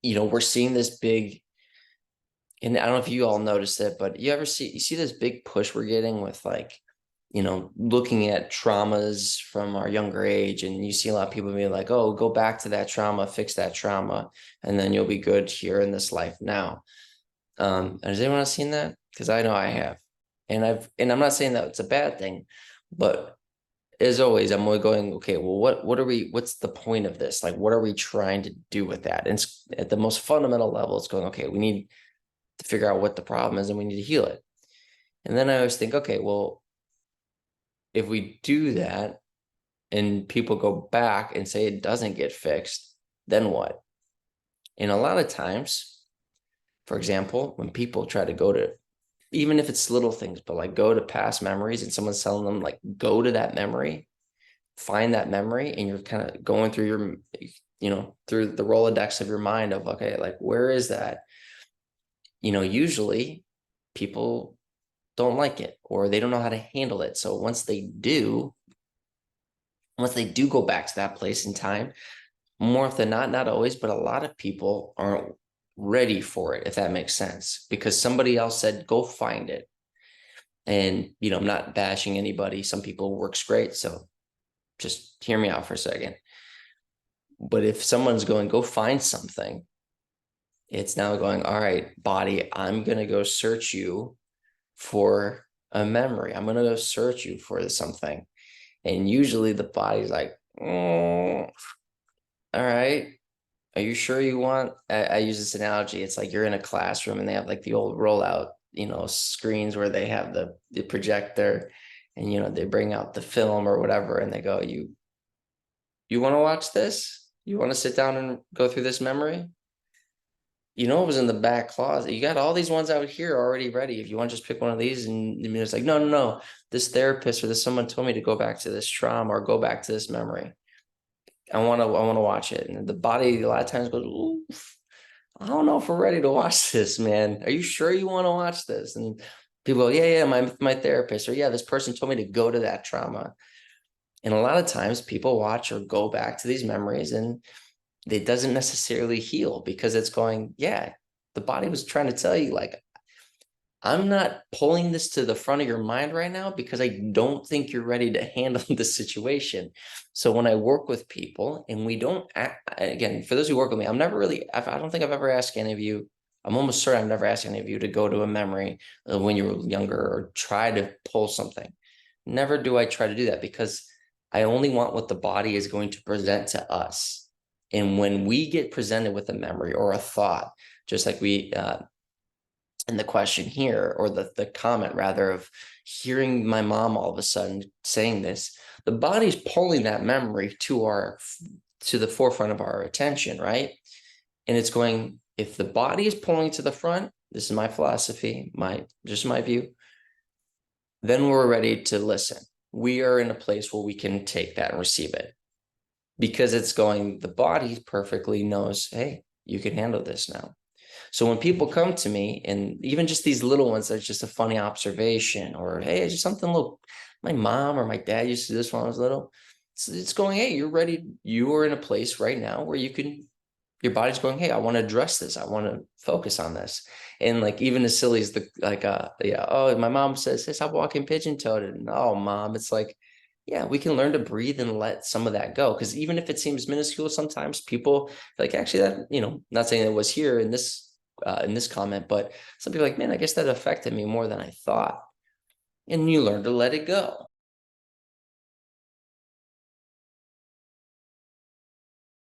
we're seeing this big, and I don't know if you all noticed it, but you see this big push we're getting with like, looking at traumas from our younger age, and you see a lot of people being like, oh, go back to that trauma, fix that trauma, and then you'll be good here in this life now. Has anyone else seen that? Because I know I have. And I'm not saying that it's a bad thing, but as always, I'm only going, okay, well, what's the point of this? Like, what are we trying to do with that? And it's at the most fundamental level, it's going, okay, we need to figure out what the problem is and we need to heal it. And then I always think, okay, well, if we do that and people go back and say it doesn't get fixed, then what? And a lot of times, for example, when people try to go to, even if it's little things, but like go to past memories and someone's telling them, like, go to that memory, find that memory, and you're kind of going through through the Rolodex of your mind of, okay, like, where is that? Usually people don't like it or they don't know how to handle it. So once they do go back to that place in time, more often than not always, but a lot of people aren't ready for it, if that makes sense, because somebody else said, go find it. And, I'm not bashing anybody. Some people works great. So just hear me out for a second. But if someone's going, go find something, it's now going, all right, body, I'm going to go search you for a memory. I'm going to go search you for something. And usually the body's like, all right, are you sure you want? I use this analogy. It's like you're in a classroom and they have like the old rollout, screens where they have the projector and, they bring out the film or whatever. And they go, you want to watch this? You want to sit down and go through this memory? It was in the back closet. You got all these ones out here already ready. If you want to just pick one of these, and it's like, no. This therapist or this someone told me to go back to this trauma or go back to this memory. I want to watch it. And the body a lot of times goes, oof, I don't know if we're ready to watch this, man. Are you sure you want to watch this? And people go, yeah, my therapist, or yeah, this person told me to go to that trauma. And a lot of times people watch or go back to these memories and it doesn't necessarily heal because it's going, yeah, the body was trying to tell you, like, I'm not pulling this to the front of your mind right now because I don't think you're ready to handle the situation. So when I work with people and we don't, again, for those who work with me, I don't think I've ever asked any of you, I'm almost certain I've never asked any of you to go to a memory when you were younger or try to pull something. Never do I try to do that because I only want what the body is going to present to us. And when we get presented with a memory or a thought, just like we, in the question here, or the comment rather, of hearing my mom all of a sudden saying this, the body's pulling that memory to the forefront of our attention, right? And it's going, if the body is pulling to the front, this is my philosophy, just my view, then we're ready to listen. We are in a place where we can take that and receive it because it's going, the body perfectly knows, hey, you can handle this now. So when people come to me, and even just these little ones, that's just a funny observation, or hey, it's just something little. My mom or my dad used to do this when I was little. It's going, hey, you're ready. You are in a place right now where your body's going, hey, I want to address this. I want to focus on this. And like even as silly as yeah, oh, my mom says, hey, stop walking pigeon-toed. And oh, mom, it's like, yeah, we can learn to breathe and let some of that go. Because even if it seems minuscule, sometimes people like, actually, that, not saying it was here in this comment, but some people are like, man, I guess that affected me more than I thought. And you learn to let it go.